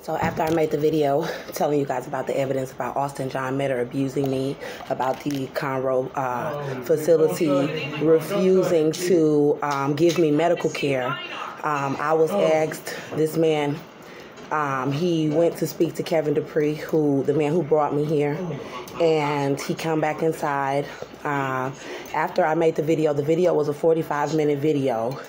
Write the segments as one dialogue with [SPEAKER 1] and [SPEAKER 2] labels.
[SPEAKER 1] So after I made the video telling you guys about the evidence about Austin John Metter abusing me, about the Conroe facility refusing to give me medical care, I was asked, this man, he went to speak to Kevin Dupree, the man who brought me here, and he come back inside. After I made the video was a 45-minute video.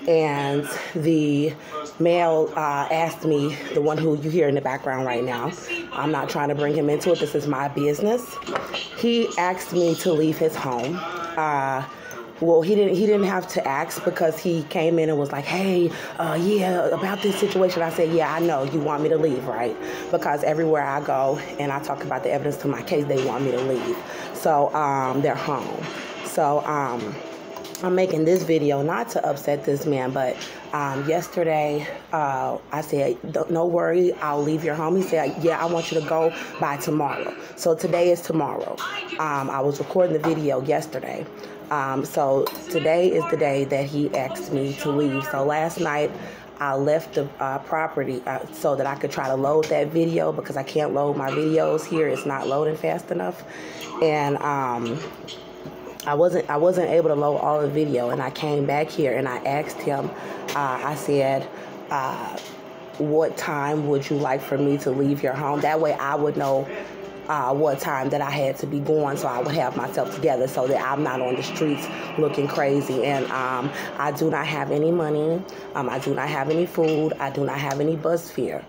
[SPEAKER 1] And the male asked me, the one who you hear in the background right now, I'm not trying to bring him into it, this is my business. He asked me to leave his home. Well, he didn't have to ask, because he came in and was like, hey, yeah, about this situation. I said, yeah, I know you want me to leave, right? Because everywhere I go and I talk about the evidence to my case, they want me to leave. So they're home. So I'm making this video not to upset this man, but yesterday I said, no worry, I'll leave your home. He said, yeah, I want you to go by tomorrow. So today is tomorrow. I was recording the video yesterday. So today is the day that he asked me to leave. So last night I left the property so that I could try to load that video, because I can't load my videos here. It's not loading fast enough. And I wasn't able to load all the video, and I came back here and I asked him, I said, what time would you like for me to leave your home? That way I would know what time that I had to be going, so I would have myself together so that I'm not on the streets looking crazy. And I do not have any money. I do not have any food. I do not have any bus fare.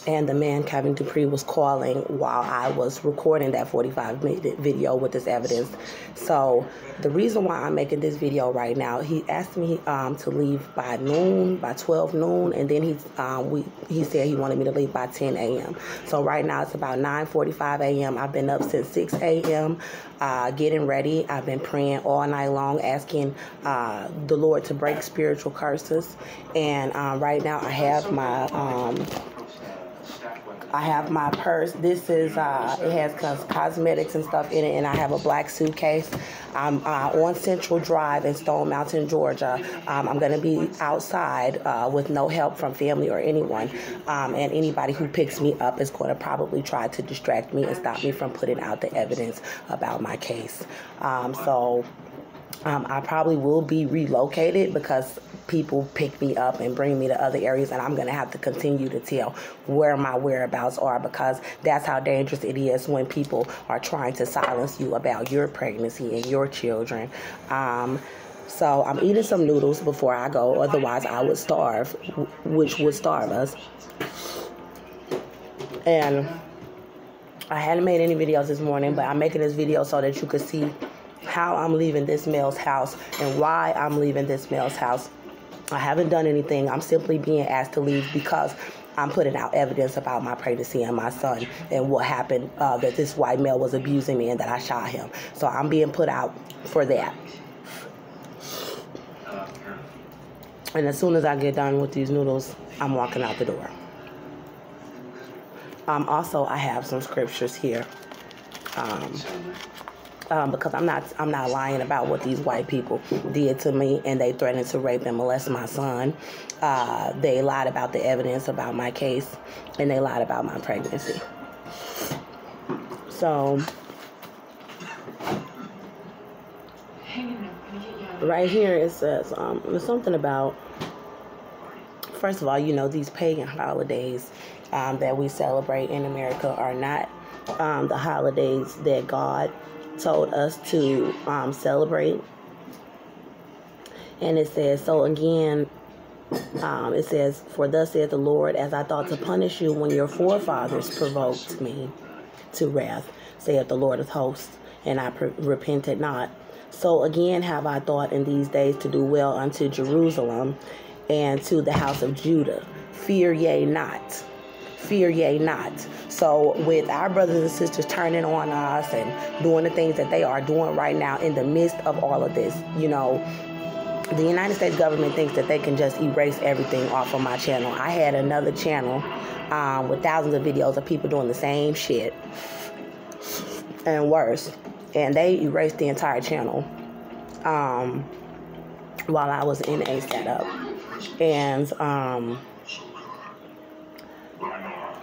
[SPEAKER 1] And the man, Kevin Dupree, was calling while I was recording that 45-minute video with this evidence. So the reason why I'm making this video right now, he asked me to leave by noon, by 12 noon, and then he said he wanted me to leave by 10 a.m. So right now it's about 9:45 a.m. I've been up since 6 a.m. Getting ready. I've been praying all night long, asking the Lord to break spiritual curses. And right now I have my purse. This is, it has cosmetics and stuff in it, and I have a black suitcase. I'm on Central Drive in Stone Mountain, Georgia. I'm going to be outside with no help from family or anyone, and anybody who picks me up is going to probably try to distract me and stop me from putting out the evidence about my case. I probably will be relocated, because people pick me up and bring me to other areas, and I'm going to have to continue to tell where my whereabouts are, because that's how dangerous it is when people are trying to silence you about your pregnancy and your children. So I'm eating some noodles before I go, otherwise I would starve, which would starve us. And I hadn't made any videos this morning, but I'm making this video so that you can see how I'm leaving this male's house and why I'm leaving this male's house. I haven't done anything. I'm simply being asked to leave because I'm putting out evidence about my pregnancy and my son and what happened, that this white male was abusing me and that I shot him. So I'm being put out for that. And as soon as I get done with these noodles, I'm walking out the door. Also, I have some scriptures here. Because I'm not lying about what these white people did to me, and they threatened to rape and molest my son. They lied about the evidence about my case, and they lied about my pregnancy. So right here it says there's something about, first of all, you know, these pagan holidays that we celebrate in America are not the holidays that God told us to celebrate. And it says, so again, it says, for thus saith the Lord, as I thought to punish you when your forefathers provoked me to wrath, saith the Lord of hosts, and I repented not. So again have I thought in these days to do well unto Jerusalem and to the house of Judah. Fear ye not. Fear ye not. So with our brothers and sisters turning on us and doing the things that they are doing right now in the midst of all of this, you know, the United States government thinks that they can just erase everything off of my channel. I had another channel with thousands of videos of people doing the same shit and worse, and they erased the entire channel while I was in a setup. And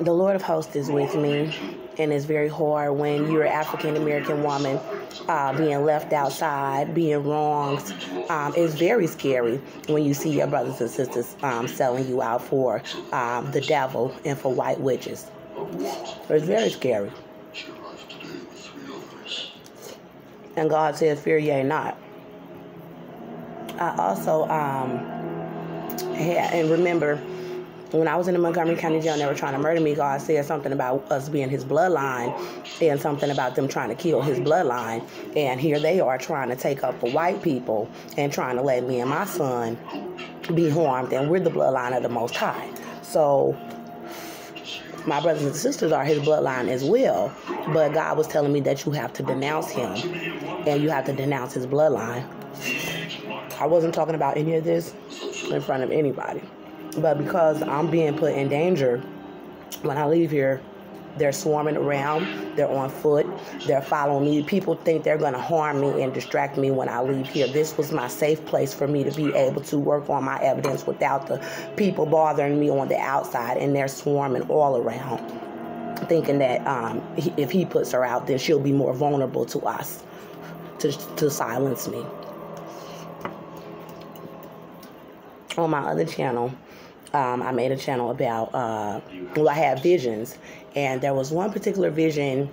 [SPEAKER 1] The Lord of hosts is with me, and it's very hard when you're an African American woman being left outside, being wronged. It's very scary when you see your brothers and sisters selling you out for the devil and for white witches. It's very scary. And God says, fear ye not. I also and remember, when I was in the Montgomery County Jail and they were trying to murder me, God said something about us being his bloodline and something about them trying to kill his bloodline. And here they are trying to take up for white people and trying to let me and my son be harmed. And we're the bloodline of the Most High. So my brothers and sisters are his bloodline as well. But God was telling me that you have to denounce him and you have to denounce his bloodline. I wasn't talking about any of this in front of anybody. But because I'm being put in danger, when I leave here, they're swarming around, they're on foot, they're following me. People think they're going to harm me and distract me when I leave here. This was my safe place for me to be able to work on my evidence without the people bothering me on the outside, and they're swarming all around, thinking that if he puts her out, then she'll be more vulnerable to us, to silence me. On my other channel, I made a channel about, I had visions, and there was one particular vision.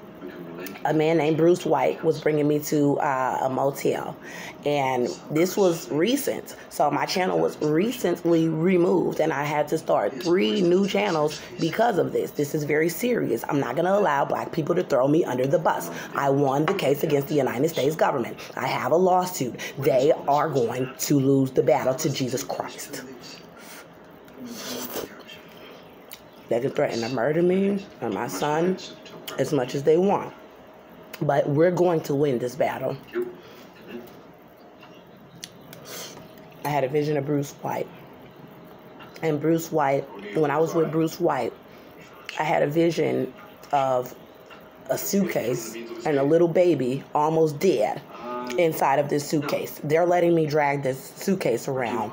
[SPEAKER 1] A man named Bruce White was bringing me to a motel, and this was recent, so my channel was recently removed, and I had to start 3 new channels because of this. This is very serious. I'm not going to allow black people to throw me under the bus. I won the case against the United States government. I have a lawsuit. They are going to lose the battle to Jesus Christ. They can threaten to murder me and my son as much as they want. But we're going to win this battle. I had a vision of Bruce White. And Bruce White, when I was with Bruce White, I had a vision of a suitcase and a little baby almost dead inside of this suitcase. They're letting me drag this suitcase around,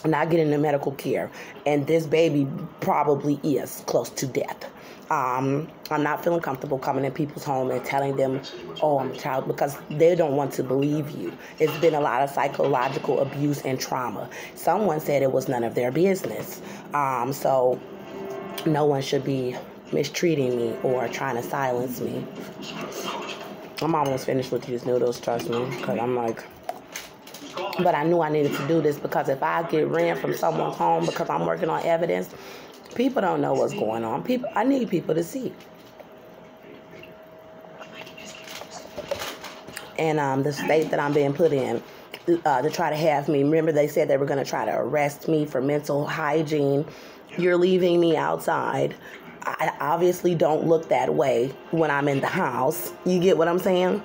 [SPEAKER 1] not getting the medical care, and this baby probably is close to death. I'm not feeling comfortable coming in people's home and telling them, oh, I'm a child, because they don't want to believe you. It's been a lot of psychological abuse and trauma. Someone said it was none of their business. So no one should be mistreating me or trying to silence me. I'm almost finished with these noodles, trust me, because I'm like... But I knew I needed to do this, because if I get ran from someone's home because I'm working on evidence, people don't know what's going on. I need people to see. And the state that I'm being put in to try to have me, remember they said they were going to try to arrest me for mental hygiene. You're leaving me outside. I obviously don't look that way when I'm in the house. You get what I'm saying?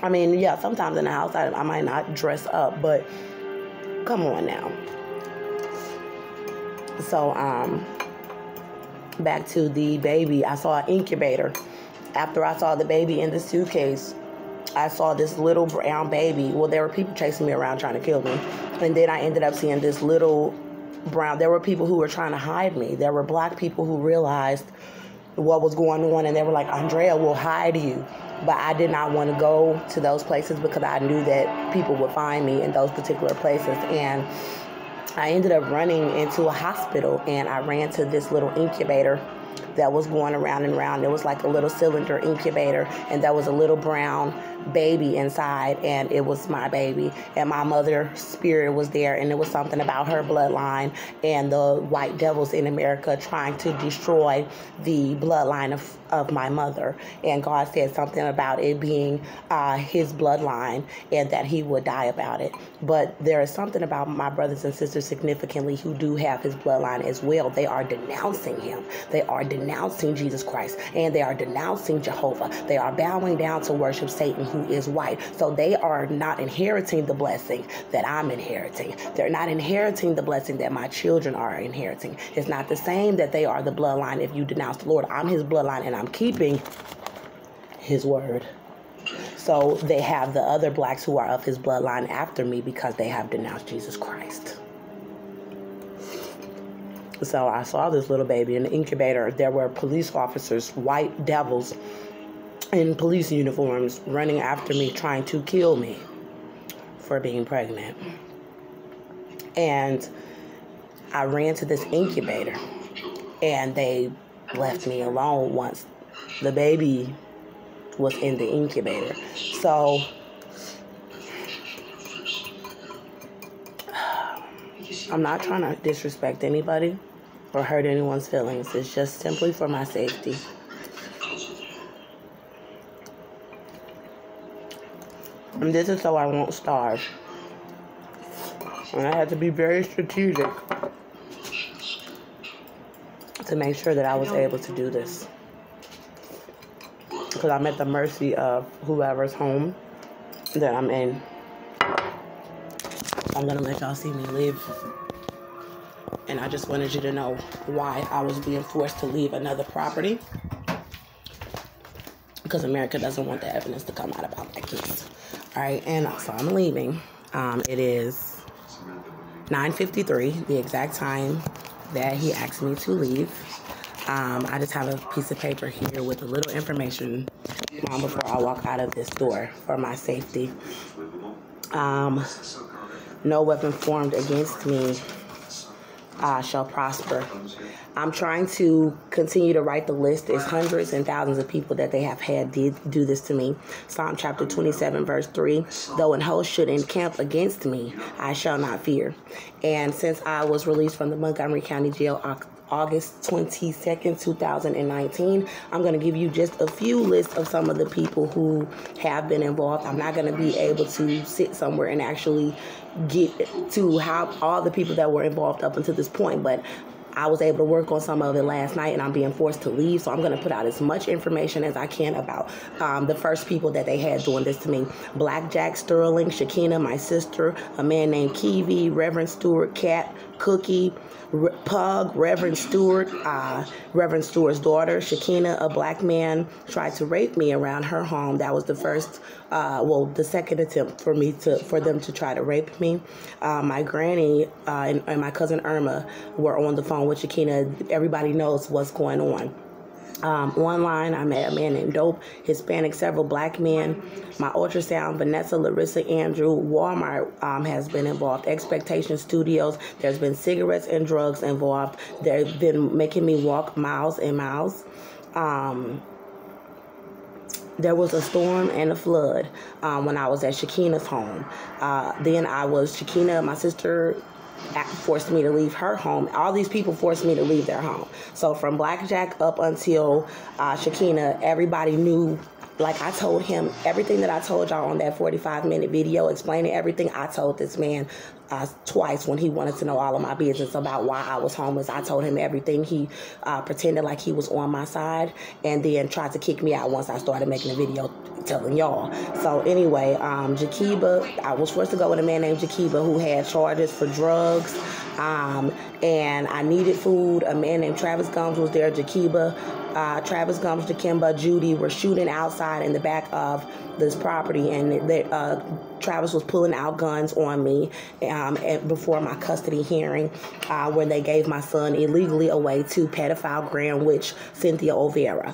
[SPEAKER 1] I mean, yeah, sometimes in the house I might not dress up, but come on now. So, back to the baby, I saw an incubator. After I saw the baby in the suitcase, I saw this little brown baby. Well, there were people chasing me around trying to kill me. And then I ended up seeing this little brown. There were people who were trying to hide me. There were black people who realized what was going on, and they were like, Andrea, we'll hide you. But I did not want to go to those places because I knew that people would find me in those particular places. And I ended up running into a hospital, and I ran to this little incubator that was going around and around. It was like a little cylinder incubator, and there was a little brown baby inside, and it was my baby. And my mother's spirit was there, and it was something about her bloodline and the white devils in America trying to destroy the bloodline of my mother. And God said something about it being his bloodline and that he would die about it. But there is something about my brothers and sisters significantly who do have his bloodline as well. They are denouncing him. They are denouncing Jesus Christ, and they are denouncing Jehovah. They are bowing down to worship Satan, who is white. So they are not inheriting the blessing that I'm inheriting. They're not inheriting the blessing that my children are inheriting. It's not the same that they are the bloodline if you denounce the Lord. I'm his bloodline, and I'm keeping his word. So they have the other blacks who are of his bloodline after me because they have denounced Jesus Christ. So I saw this little baby in the incubator. There were police officers, white devils in police uniforms, running after me, trying to kill me for being pregnant. And I ran to this incubator, and they left me alone once the baby was in the incubator. So I'm not trying to disrespect anybody or hurt anyone's feelings. It's just simply for my safety. And this is so I won't starve. And I had to be very strategic to make sure that I was able to do this. Because I'm at the mercy of whoever's home that I'm in. I'm going to let y'all see me live. And I just wanted you to know why I was being forced to leave another property. Because America doesn't want the evidence to come out about my kids. All right, and so I'm leaving. It is 9:53, the exact time that he asked me to leave. I just have a piece of paper here with a little information before I walk out of this door for my safety. No weapon formed against me shall prosper. I'm trying to continue to write the list. There's hundreds and thousands of people that they have had do this to me. Psalm chapter 27, verse 3, though an host should encamp against me, I shall not fear. And since I was released from the Montgomery County Jail August 22nd, 2019, I'm going to give you just a few lists of some of the people who have been involved. I'm not going to be able to sit somewhere and actually get to how all the people that were involved up until this point, but I was able to work on some of it last night, and I'm being forced to leave, so I'm going to put out as much information as I can about the first people that they had doing this to me. Blackjack Sterling, Shekinah, my sister, a man named Kiwi, Reverend Stewart, Cat, Cookie, Pug, Reverend Stewart, Reverend Stewart's daughter, Shekinah, a black man, tried to rape me around her home. That was the first, the second attempt for them to try to rape me. My granny and my cousin Irma were on the phone with Shekinah. Everybody knows what's going on. Online, I met a man named Dope, Hispanic, several black men. My ultrasound, Vanessa, Larissa, Andrew, Walmart has been involved. Expectation Studios, there's been cigarettes and drugs involved. They've been making me walk miles and miles. There was a storm and a flood when I was at Shekinah's home. Then Shekinah, my sister, forced me to leave her home. All these people forced me to leave their home. So from Blackjack up until Shekinah, everybody knew. Like, I told him everything that I told y'all on that 45-minute video explaining everything. I told this man twice when he wanted to know all of my business about why I was homeless. I told him everything. He pretended like he was on my side and then tried to kick me out once I started making a video telling y'all. So anyway, Jakiba, I was forced to go with a man named Jakiba who had charges for drugs, and I needed food. A man named Travis Gums was there. Jakiba, Travis Gums, Jakimba, Judy were shooting outside in the back of this property, and Travis was pulling out guns on me before my custody hearing, when they gave my son illegally away to pedophile grand witch Cynthia Olvera.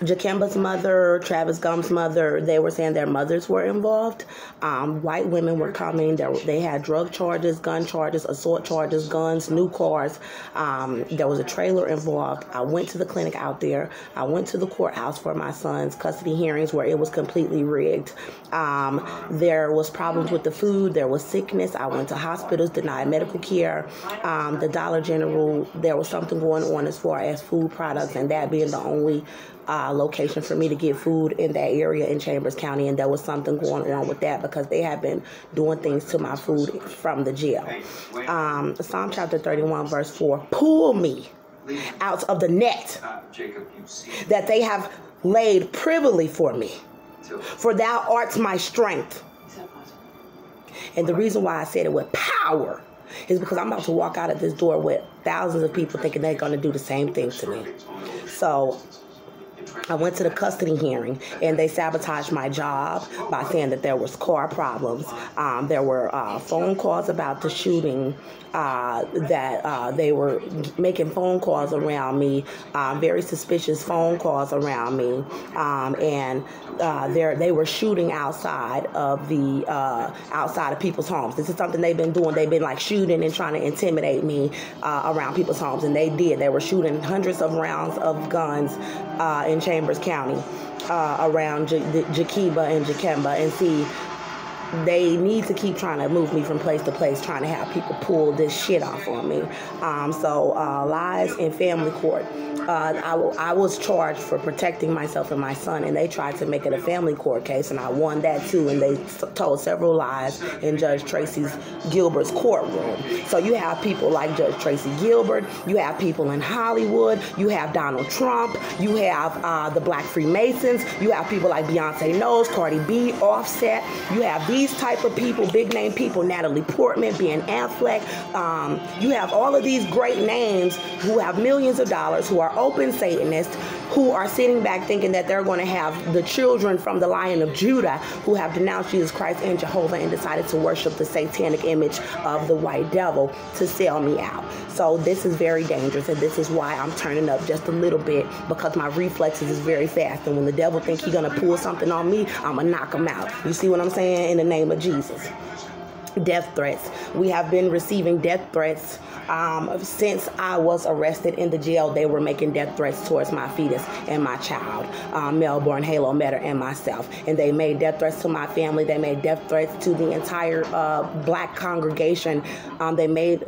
[SPEAKER 1] Jakimba's mother, Travis Gum's mother, they were saying their mothers were involved. White women were coming. They had drug charges, gun charges, assault charges, guns, new cars. There was a trailer involved. I went to the clinic out there. I went to the courthouse for my son's custody hearings where it was completely rigged. There was problems with the food. There was sickness. I went to hospitals, denied medical care. The Dollar General, there was something going on as far as food products, and that being the only location for me to get food in that area in Chambers County, and there was something going on with that because they had been doing things to my food from the jail. Psalm chapter 31 verse 4, pull me out of the net that they have laid privily for me, for thou art my strength. And the reason why I said it with power is because I'm about to walk out of this door with thousands of people thinking they're going to do the same thing to me. So I went to the custody hearing, and they sabotaged my job by saying that there was car problems. There were phone calls about the shooting, that they were making phone calls around me, very suspicious phone calls around me, and they were shooting outside of people's homes. This is something they've been doing. They've been like shooting and trying to intimidate me around people's homes, and they did. They were shooting hundreds of rounds of guns in Chambers County around Jakiba and Jakemba. And see, they need to keep trying to move me from place to place, trying to have people pull this shit off on me. So lies in family court. I was charged for protecting myself and my son, and they tried to make it a family court case, and I won that too. And they told several lies in Judge Tracy Gilbert's courtroom. So you have people like Judge Tracy Gilbert, you have people in Hollywood, you have Donald Trump, you have the Black Freemasons, you have people like Beyonce Knowles, Cardi B, Offset. You have these type of people, big name people, Natalie Portman, Ben Affleck. You have all of these great names who have millions of dollars, who are open Satanists, who are sitting back thinking that they're going to have the children from the Lion of Judah, who have denounced Jesus Christ and Jehovah and decided to worship the satanic image of the white devil to sell me out. So this is very dangerous, and this is why I'm turning up just a little bit, because my reflexes is very fast, and when the devil think he's going to pull something on me, I'm going to knock him out. You see what I'm saying? In the name of Jesus. Death threats. We have been receiving death threats since I was arrested in the jail. They were making death threats towards my fetus and my child, Melbourne, Halo Metter, and myself. And they made death threats to my family. They made death threats to the entire black congregation.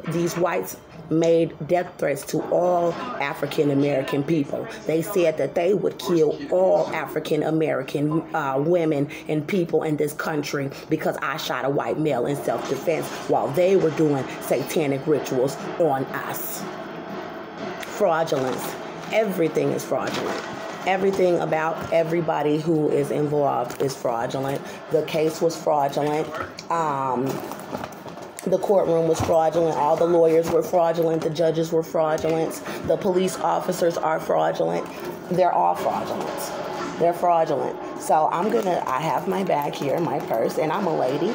[SPEAKER 1] These whites made death threats to all African American people. They said that they would kill all African American women and people in this country because I shot a white male in self-defense while they were doing satanic rituals on us. Fraudulence. Everything is fraudulent. Everything about everybody who is involved is fraudulent. The case was fraudulent. The courtroom was fraudulent. All the lawyers were fraudulent. The judges were fraudulent. The police officers are fraudulent. They're all fraudulent. They're fraudulent. So I have my bag here, my purse, and I'm a lady,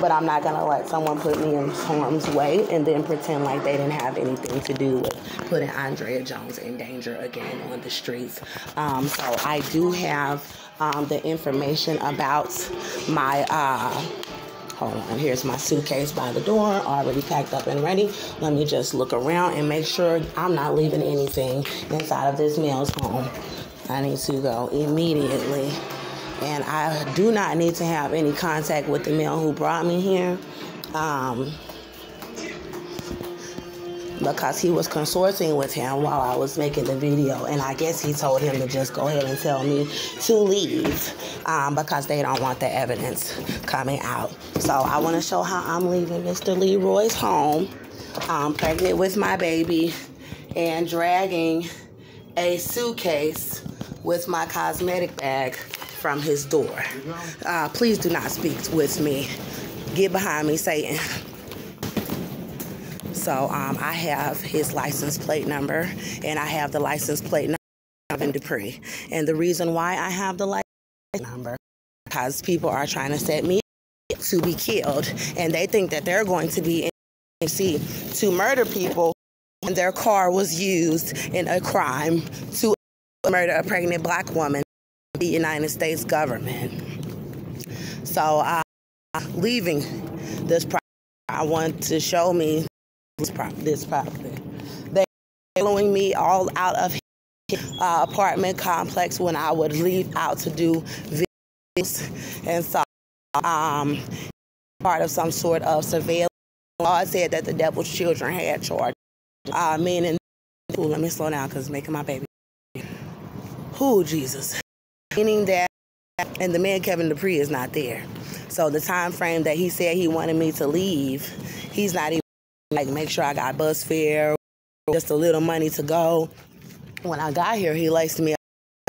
[SPEAKER 1] but I'm not going to let someone put me in harm's way and then pretend like they didn't have anything to do with putting Andrea Jones in danger again on the streets. So I do have the information about my hold on, here's my suitcase by the door, already packed up and ready. Let me just look around and make sure I'm not leaving anything inside of this male's home. I need to go immediately. And I do not need to have any contact with the male who brought me here, because he was consorting with him while I was making the video, and I guess he told him to just go ahead and tell me to leave, because they don't want the evidence coming out. So I want to show how I'm leaving Mr. Leroy's home. I'm pregnant with my baby and dragging a suitcase with my cosmetic bag from his door. Please do not speak with me. Get behind me, Satan. So I have his license plate number, and I have the license plate number of Dupree. And the reason why I have the license number, because people are trying to set me up to be killed, and they think that they're going to be in D.C. to murder people, and their car was used in a crime to murder a pregnant black woman in the United States government. So leaving this property, I want to show me this property. They're following me all out of his apartment complex when I would leave out to do videos. And so part of some sort of surveillance. God said that the devil's children had charge. Meaning, let me slow down because it's making my baby. Who, Jesus. Meaning that, and the man Kevin Dupree is not there. So the time frame that he said he wanted me to leave, he's not even like make sure I got bus fare, just a little money to go. When I got here, he laced me up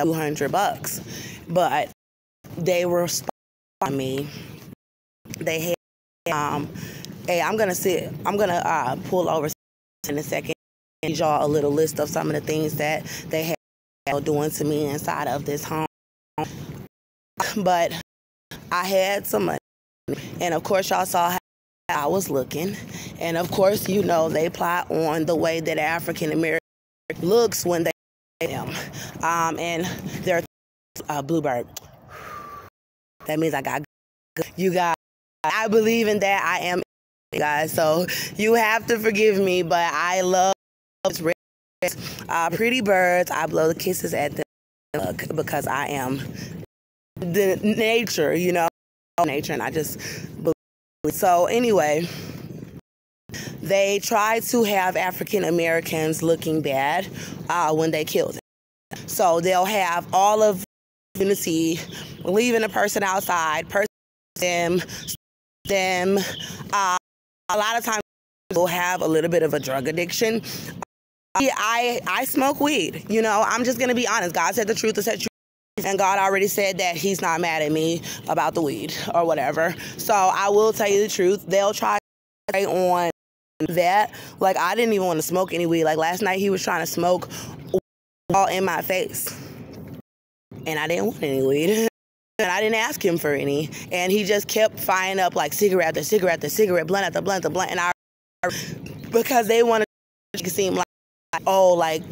[SPEAKER 1] $200, but they were spying me. They had, hey, I'm gonna pull over in a second and y'all a little list of some of the things that they had doing to me inside of this home. But I had some money, and of course y'all saw how I was looking, and of course you know they plot on the way that African American looks when they them, and they're Bluebird. That means I got you guys. I believe in that. I am guys, so you have to forgive me, but I love pretty birds. I blow the kisses at them because I am the nature, you know, nature, and I just believe. So anyway, they try to have African Americans looking bad when they kill them. So they'll have all of unity, leaving a person outside, them. A lot of times will have a little bit of a drug addiction. I smoke weed. You know, I'm just going to be honest. God said the truth is set you. And God already said that he's not mad at me about the weed or whatever. So I will tell you the truth. They'll try to stay on that. Like, I didn't even want to smoke any weed. Like, last night he was trying to smoke all in my face. And I didn't want any weed. And I didn't ask him for any. And he just kept firing up like cigarette after cigarette after cigarette, blunt after blunt after blunt. And because they want to make it seem like, oh, like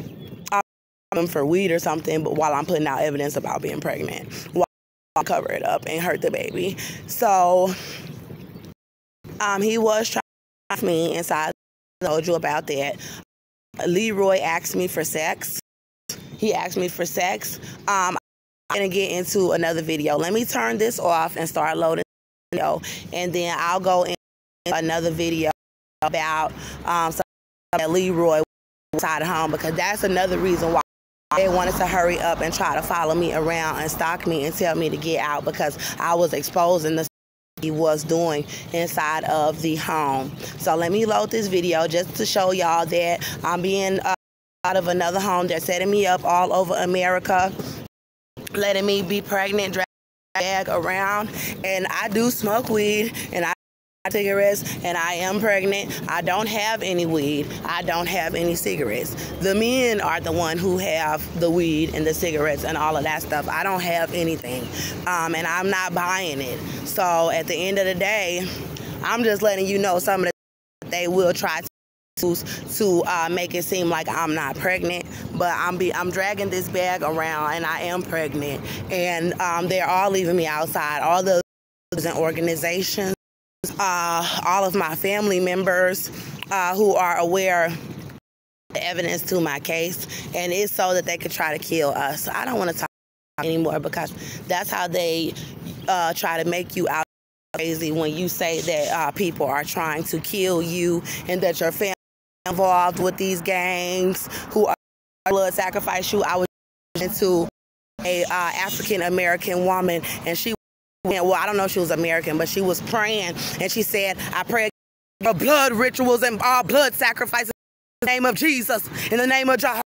[SPEAKER 1] I'm for weed or something, but while I'm putting out evidence about being pregnant, while I cover it up and hurt the baby. So he was trying to find me inside. I told you about that. Leroy asked me for sex. He asked me for sex. I'm gonna get into another video. Let me turn this off and start loading the video, and then I'll go in another video about something that Leroy inside the home, because that's another reason why they wanted to hurry up and try to follow me around and stalk me and tell me to get out, because I was exposing the stuff he was doing inside of the home. So let me load this video just to show y'all that I'm being out of another home. They're setting me up all over America, letting me be pregnant, drag bag around, and I do smoke weed, and I cigarettes, and I am pregnant. I don't have any weed. I don't have any cigarettes. The men are the one who have the weed and the cigarettes and all of that stuff. I don't have anything, and I'm not buying it. So at the end of the day, I'm just letting you know some of the they will try to make it seem like I'm not pregnant, but I'm dragging this bag around, and I am pregnant, and they're all leaving me outside. All the organizations, all of my family members who are aware of the evidence to my case, and it's so that they could try to kill us. So I don't want to talk anymore, because that's how they try to make you out crazy when you say that people are trying to kill you and that your family is involved with these gangs who are blood sacrifice you. I was into a African American woman, and she, well, I don't know if she was American, but she was praying, and she said, I pray for blood rituals and all blood sacrifices in the name of Jesus, in the name of Jehovah.